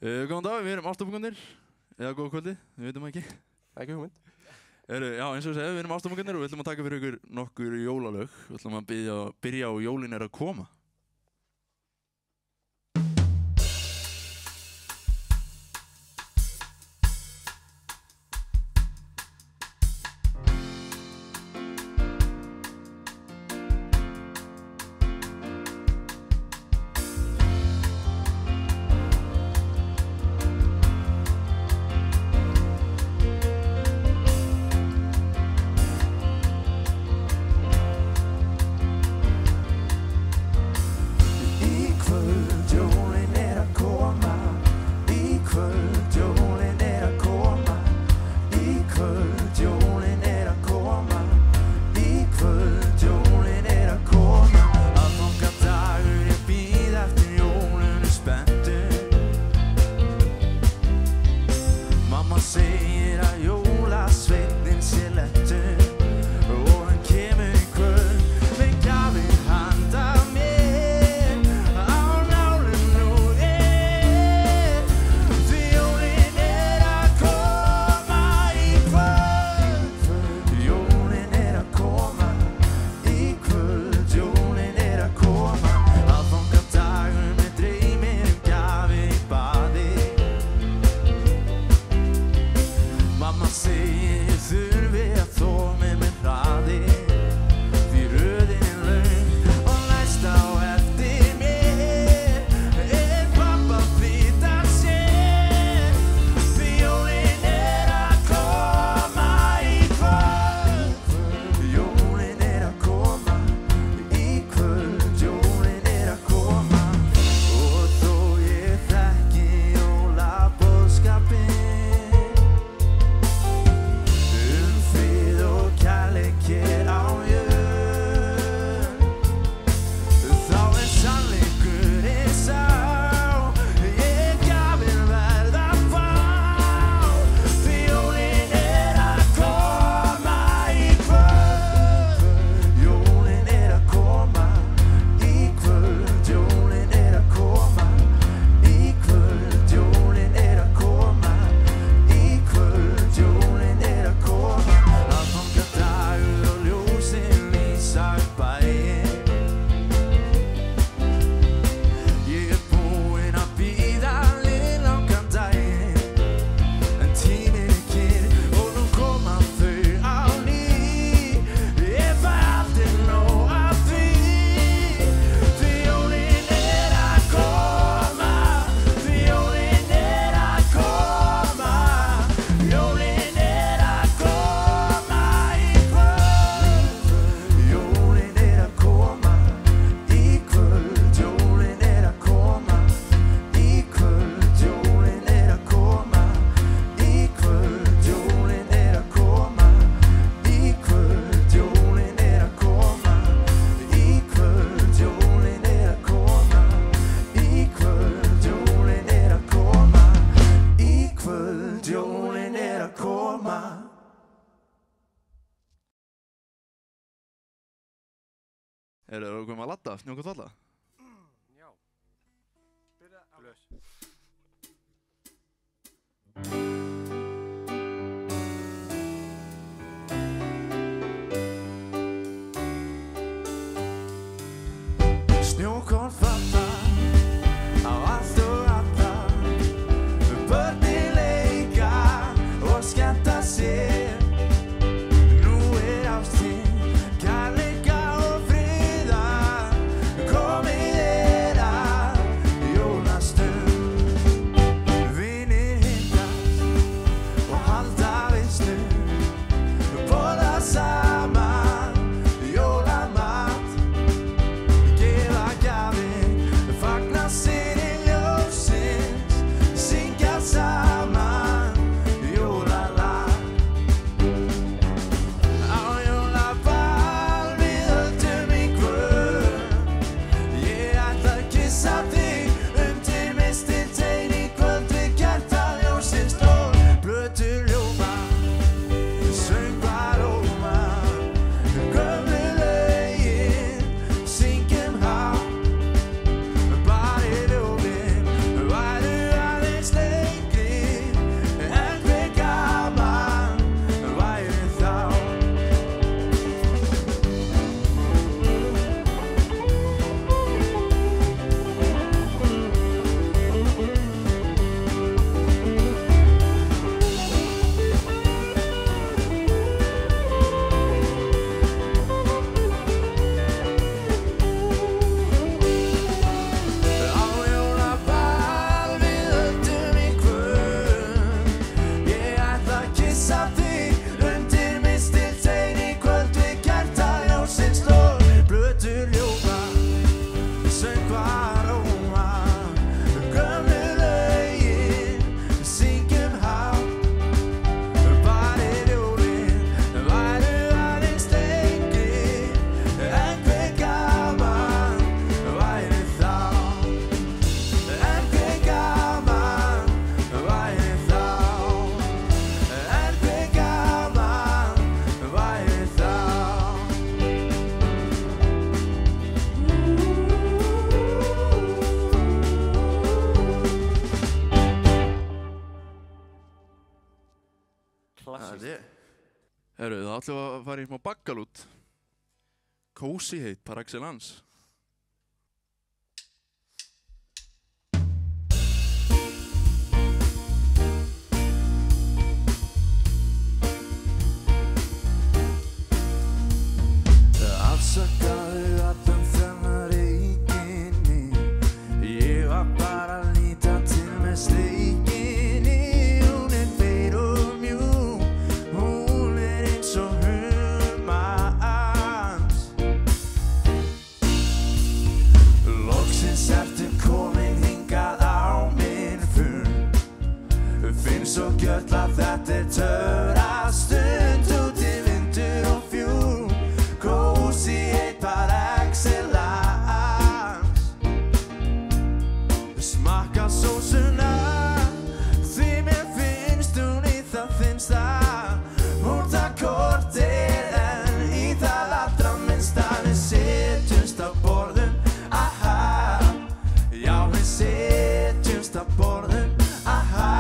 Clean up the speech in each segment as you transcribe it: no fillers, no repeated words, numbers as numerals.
Góðan dag, við erum ástofnungarnir, eða góða kvöldi, við veitum ekki. Ekki hugmynd. Já, eins og ég segi, við erum ástofnungarnir og við ætlum að taka fyrir ykkur nokkur jólalög. Við ætlum að byrja á Jólin er að koma. Þú komið að ladda, snjókast alla? Já. Byrja á laus. Snjókorn falla á allt og alla. Börnin leika og skemmta sér. Nú árstíð, kærleika og friðar. Komið að jólastund. Vinir hittast og halda veislu. Borða saman jólamat. Gefa gjafir Herru, þá ætlum við að fara í smá baggalút. Cozy heit par excellence. Afsakaðu allan þennan reikinni. Ég var bara að líta til með steikinni. Hún feit og mjúk, hún eins og humans. Loksins ertu komin hingað á minn fund. Finn svo gjöll að þetta töfrastund. Úti vindur og fjúk, Cozy heit par excellence. Smakka sósuna, því mér finnst hún í það þynnsta. Hún tar kortið en í það allra minnsta. Við setjumst á borðum, aha. Já, við setjumst á borðum, aha.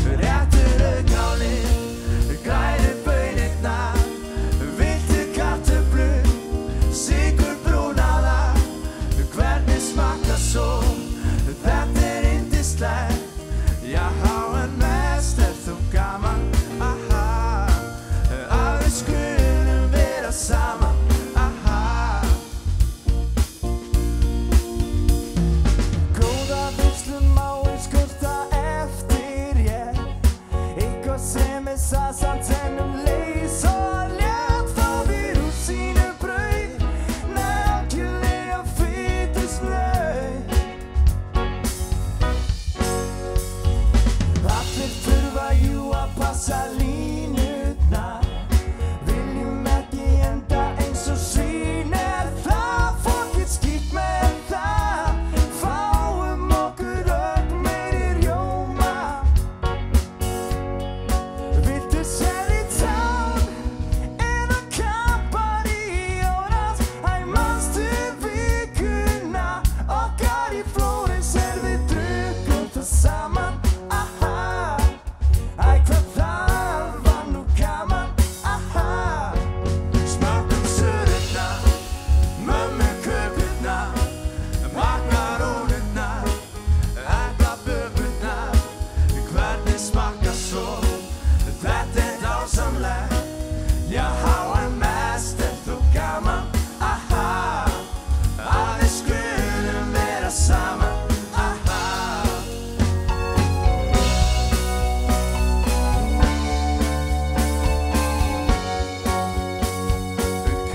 Réttur augálinn, grænu baunirnar. Viltu kartöflu, sykurbrúnaða. Hvernig smakkar svo? Þetta yndislegt. Já, en mest þú gaman, aha. Að við skulum vera saman, aha. Góða veislu má skurta eftir ég. Eitthvað sem samt ennum leys og létt. Fá við rúsínubrauð, nákvæmlega fitusnauð. Allir þurfa jú að passa línurnar. Viljum ekki enda eins og svín. Það fólkið skítt með það. Fáum okkur öll meiri rjóma. Viltu Cherry Town eða Campari Óras? Æ, manstu vikuna okkar í Flórens við drukkum það saman, aha. Æ, hvað það var nú gaman, aha. Smakkum sörurnar, mömmukökurnar, makarónurnar, eplabökurnar. Hvernig smakkar svo? Þetta dásamlegt. Já, en mest þú gaman, aha. Að við skulum vera saman, aha.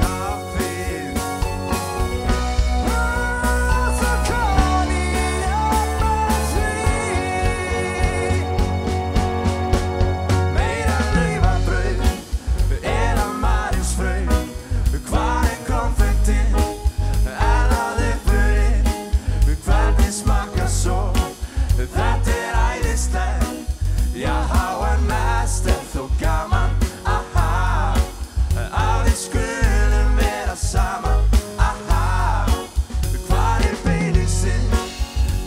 Kaffið, svo konið meira laufabrauð eða marínsfrauð. Hvar konfektinn? Er það uppurinn? Hvernig smakkar svo? Þetta æðislegt. Já, en mest þú gaman, aha. Að við skulum vera saman, aha. Hvar Baileysið?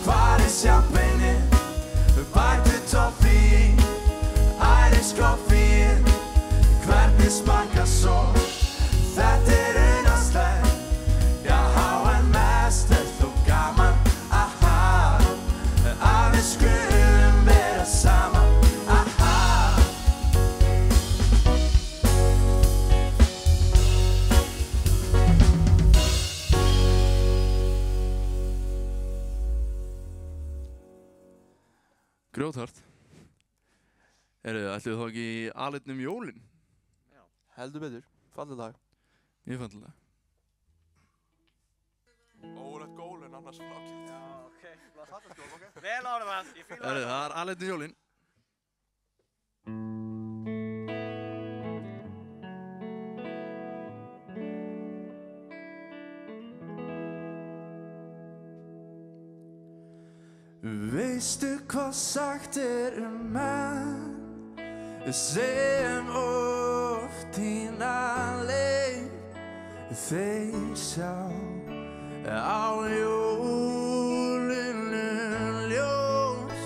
Hvar champagne? Bættu toffee, Irish coffee. Hvernig smakkar svo? Þetta unaðslegt. Já, en mest þú gaman, aha. Að við skulum vera saman, aha. Grjóthart. Herru, ætlum við þá ekki í alitnum jólin? Heldur betur, fallið lag. Ég fann til það. Ólegt gól en annars flákið. Já, ok, það fattar skjól, ok. Vel orðað, ég fíla Herru, það er alitnum jólin. Veistu hvað sagt menn sem oft hína leið þeir sjá á jólinu ljós.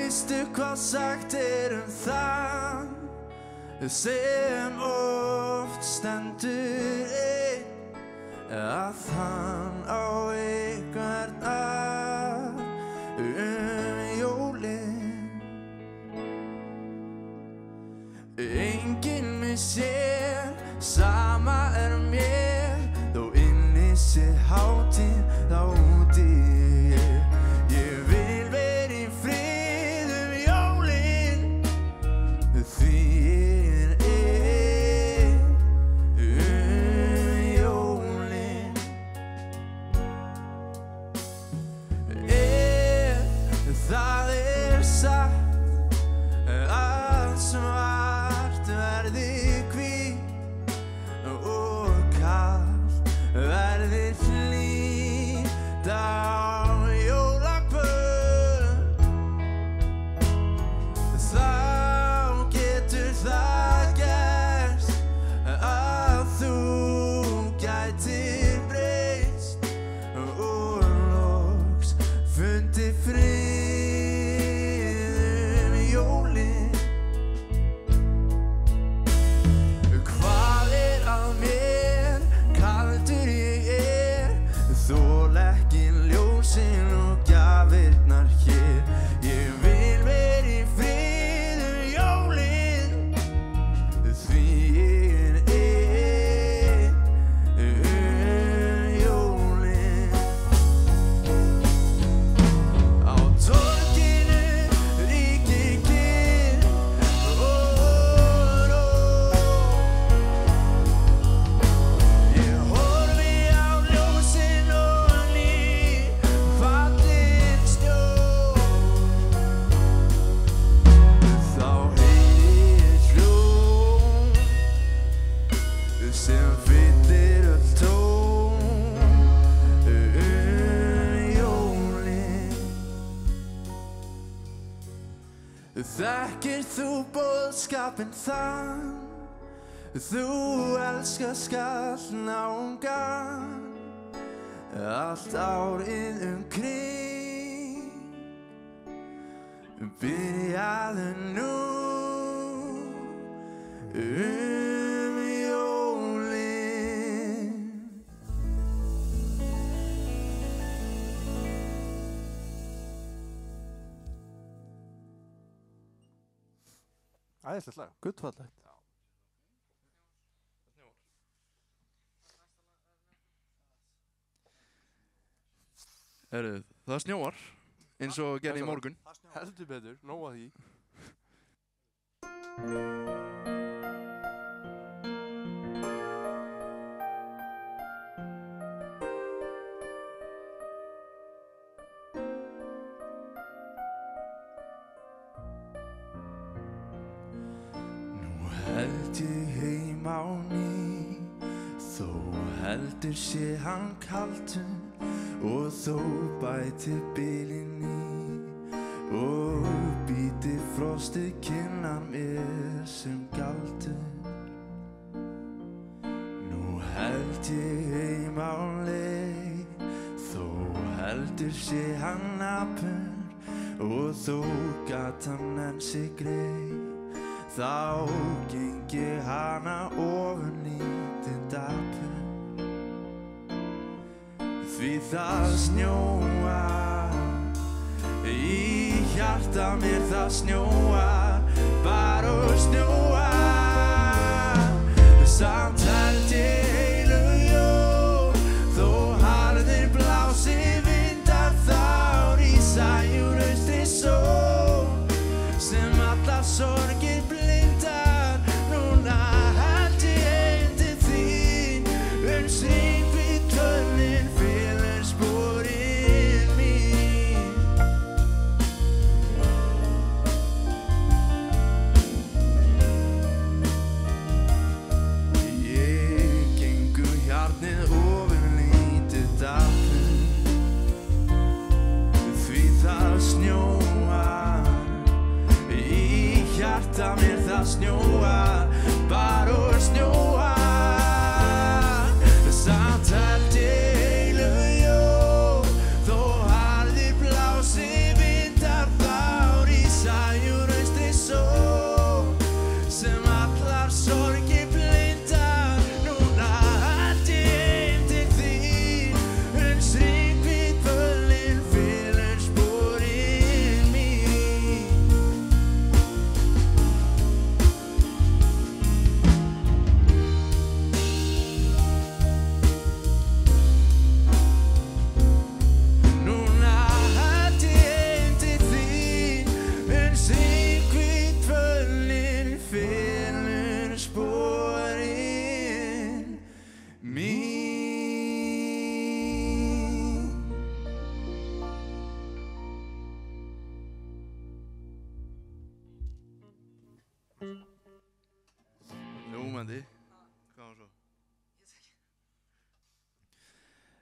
veistu hvað sagt það sem oft stendur einn að hann á einhvern jólin. Enginn missir, sama mér, þó inni sé hátíð þá úti ég vil vera í friði jólin, því ég jólin. Það satt að svart verði hvítt og kalt verði hlýtt á jólakvöld. Þá getur það gerst að þú gætir breyst og loks fundið frið jólin. Hvað að mér, kaldur ég þol ekki ljósin og gjafirnar hér. Ég vil vera í friði jólin, því ég jólin. Á torginu ríkir kyrrð og ró. Ég horfi á ljósin og nýfallinn snjó. Þá heyri ég hljóm sem fyllir öll tóm jólin. Þekkir þú boðskapinn þann, þú elskar skallnáungan allt árið kring. Byrjaðu nú jólin. Æðislegt lag. Gullfallegt. Það snjóar eins og gerði í morgun. Heldur betur, nóg að því. Nú held ég heim á ný, þó heldur sé hann kaldur og þó bætir bilinn í og býti frostið kinnar mér sem galdur. Nú held ég heim á leið, þó heldur sé hann napur og þó gat hann enn sig greið, þá geng ég hana ofurlítið dapur. Því það snjóar, í hjarta mér það snjóar, bara og snjóar. Samt held ég heilu jól, þó harðir blási vindar þá rísa úr austri sól, sem allar sorgir blindar. Núna held ég heim til þín, hrímhvít tönnin fyllir sporin mín.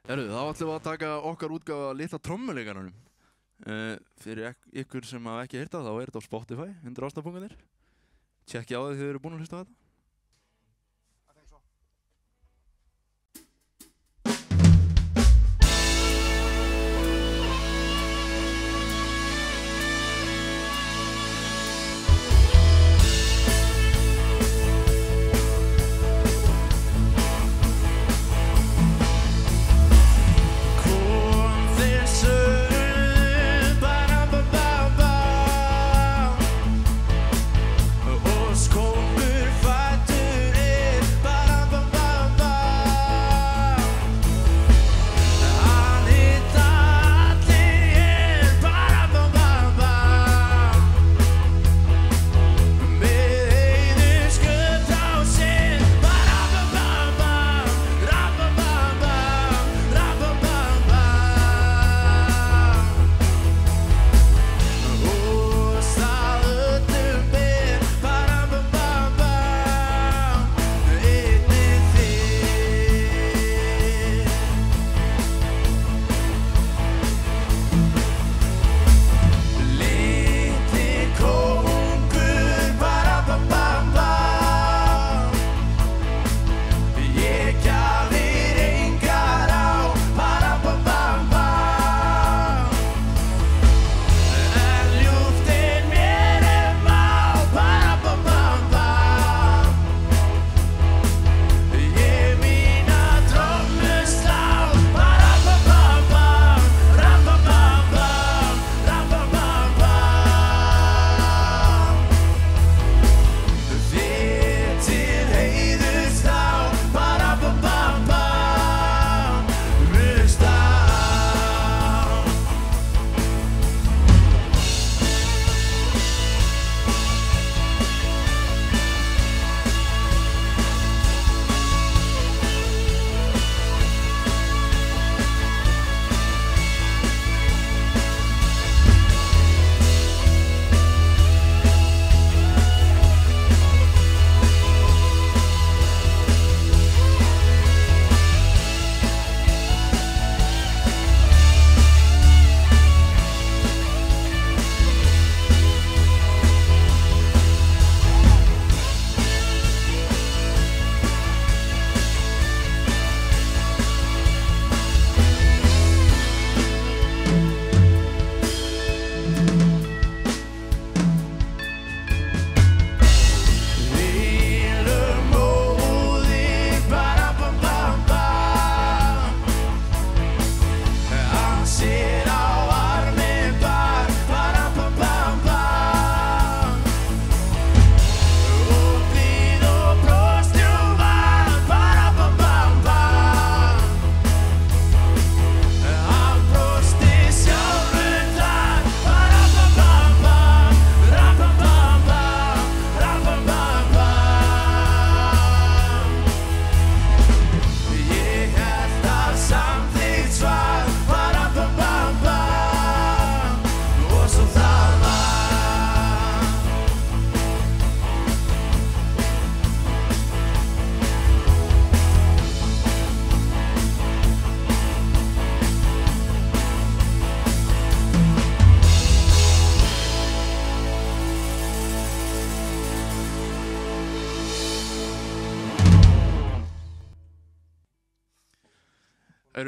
Herru, þá ætlum við að taka okkar útgáfa litla trommuleikarunum. Fyrir ykkur sem hafa ekki heyrt það, þá er þetta á Spotify, undir ástafbunganir. Tjekkið á því þið eru búin að hlusta á þetta.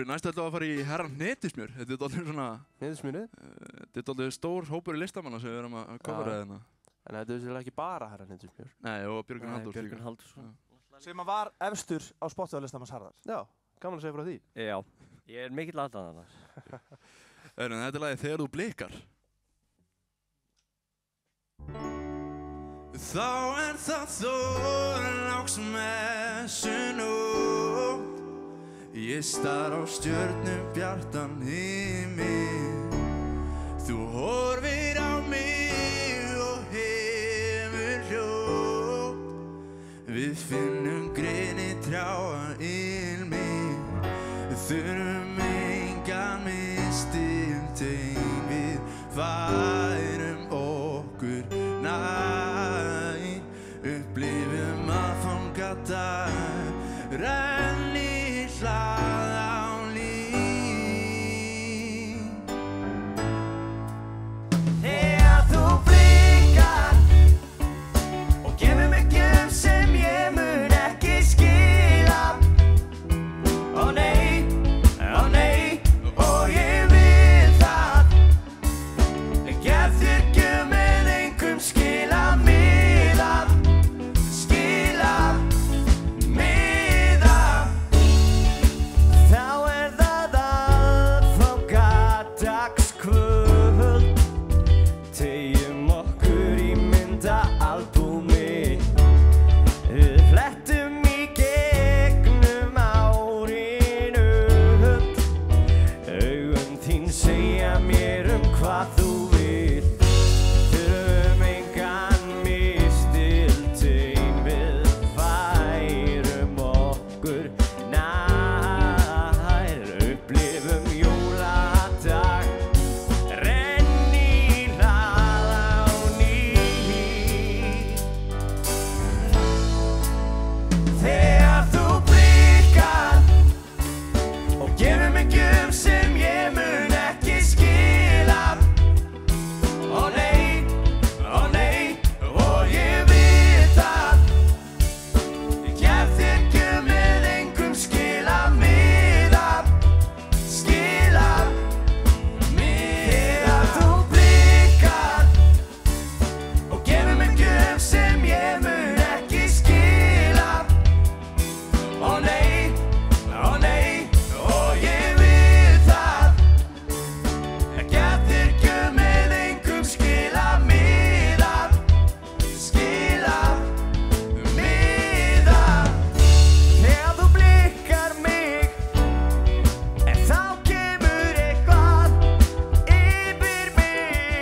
Næst ætlum við að fara í herran hnetusmjör. Þetta er dálítið svona... Hnetusmjörið? Þetta er dálítið stór hópur í listamanna sem við erum að kofra hérna. En þetta er sérlega ekki bara herran hnetusmjör. Nei, og Björgvin Halldórs líka. Björgvin Halldórs. Sem að var efstur á Spotify-listamanns Harðar. Já, gaman að segja frá því. Já, ég er mikill aðdáðan þarna. Þetta er lagið Þegar þú blikar. Þá er það Þorláks messunótt. Ég star á stjörnum bjartan himinn. Þú horfir á mig og hefur hljótt. Við finnum greni trjáa ilmi. Þurfum engan mistin teng. Við færum okkur nær. Upplifum að fanga dag. Renni hlað á líf. okkur nær, upplifum jóladag, renni hlaða á ný. Þegar þú blikkar og gefur mig gjöf sem ég mun ekki skila. Ó nei, og ég veit að ég gef þér gjöf með engum skila miða. Þegar þú blikkar og gefur mig gjöf sem ég mun ekki skila. Ó nei, og ég veit að ég gef þér gjöf með engum skila miða. Þegar þú blikkar mig, þá kemur eitthvað yfir mig.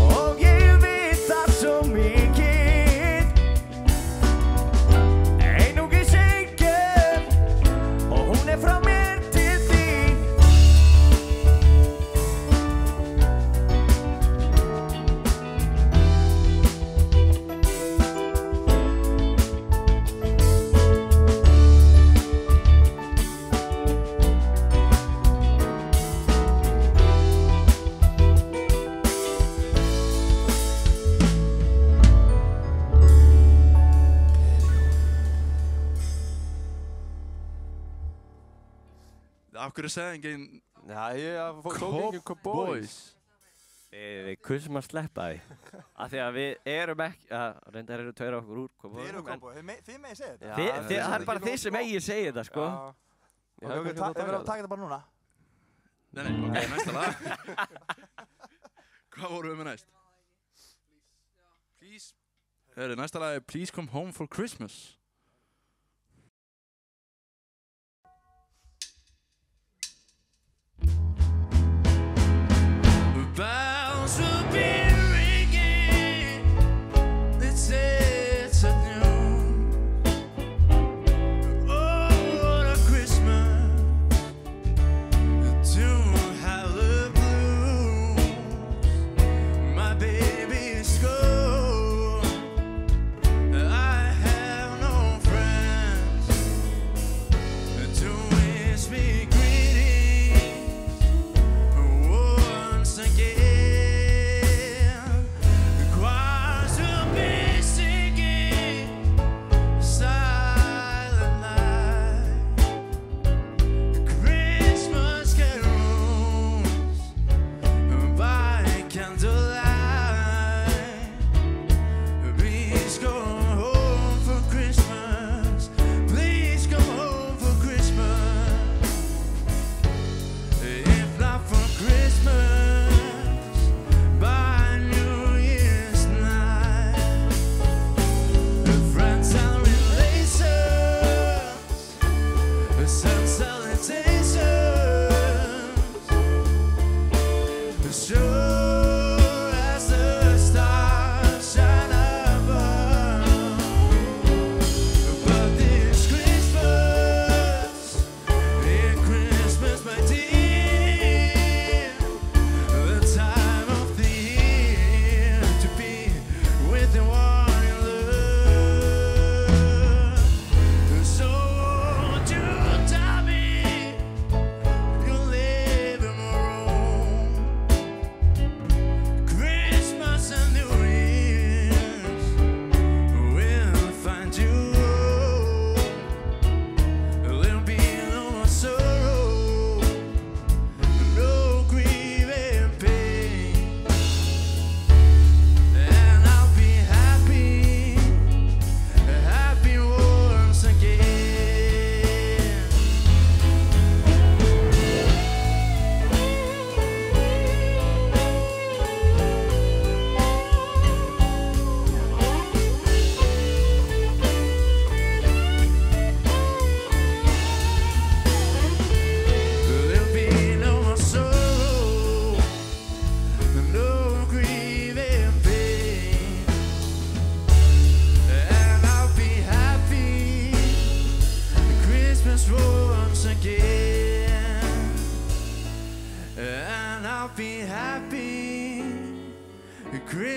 Og ég veit það svo mikið, einungis ein gjöf, og hún frá mér til þín. Af hverju segði enginn Já, tók engin boys. Við kussum að sleppa því. Af því að við erum ekki, reyndar eru tveir af okkur úr Þið eru kópói, þið megið segja þetta. Það er bara þið sem eigið segið þetta, sko. Ok, við verðum að taka þetta bara núna. Nei, ok, næsta lag. Hvað vorum við með næst? Please. Næsta lag er Please Come Home for Christmas. Bells will be ringing, it's at noon. Oh, what a Christmas to have the blues. My baby is gone, I have no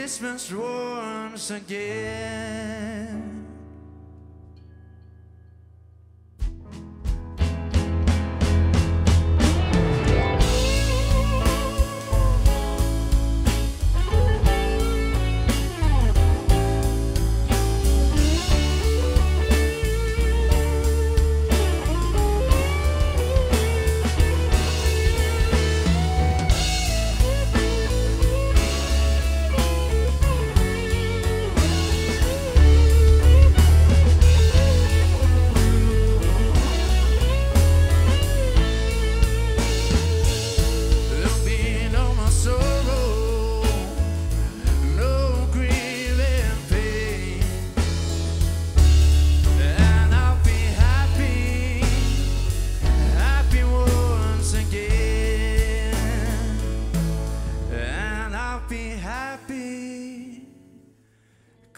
Christmas once again.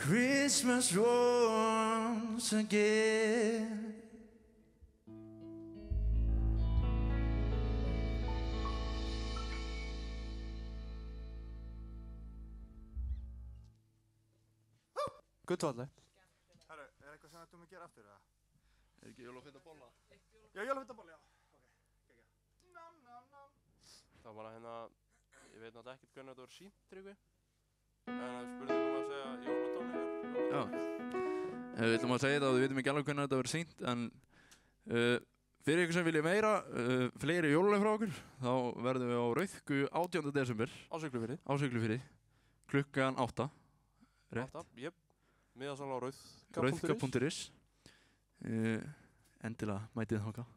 Christmas once again. Gullvalli. Herru, eitthvað sem ættum að gera aftur eða? ekki jólafita bolla? Já, jólafitabolla, já. Ok, geggjað. Það var hérna, ég veit náttúrulega ekkert hvernig þetta var sýnt, Tryggvi. En það spurði að segja jólatónleikar. Já. Við ætlum að segja þetta og við vitum ekki alveg hvernig þetta verður sýnt, en fyrir ykkur sem vilja meira, fleiri jóluleg frá okkur, þá verðum við á Rauðku 18. desember Á Siglufirði. á Siglufirði, klukkan 8. Rétt. 8, jöp. Miðasal á Rauðka.is. Endilega mætið þangað.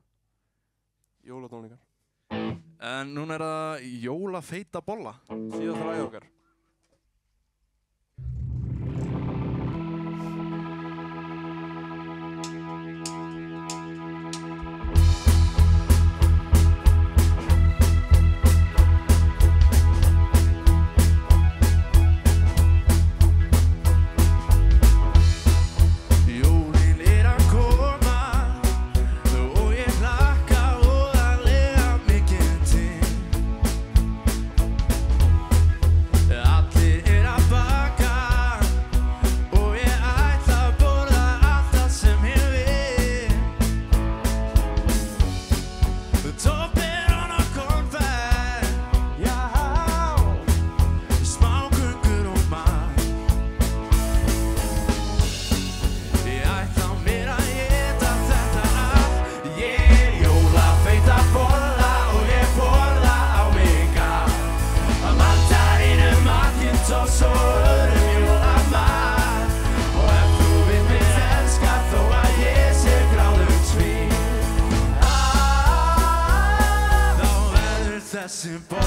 Jólatónleikar. En núna er það jólafeita bolla. Síðast ræði okkar. Simple.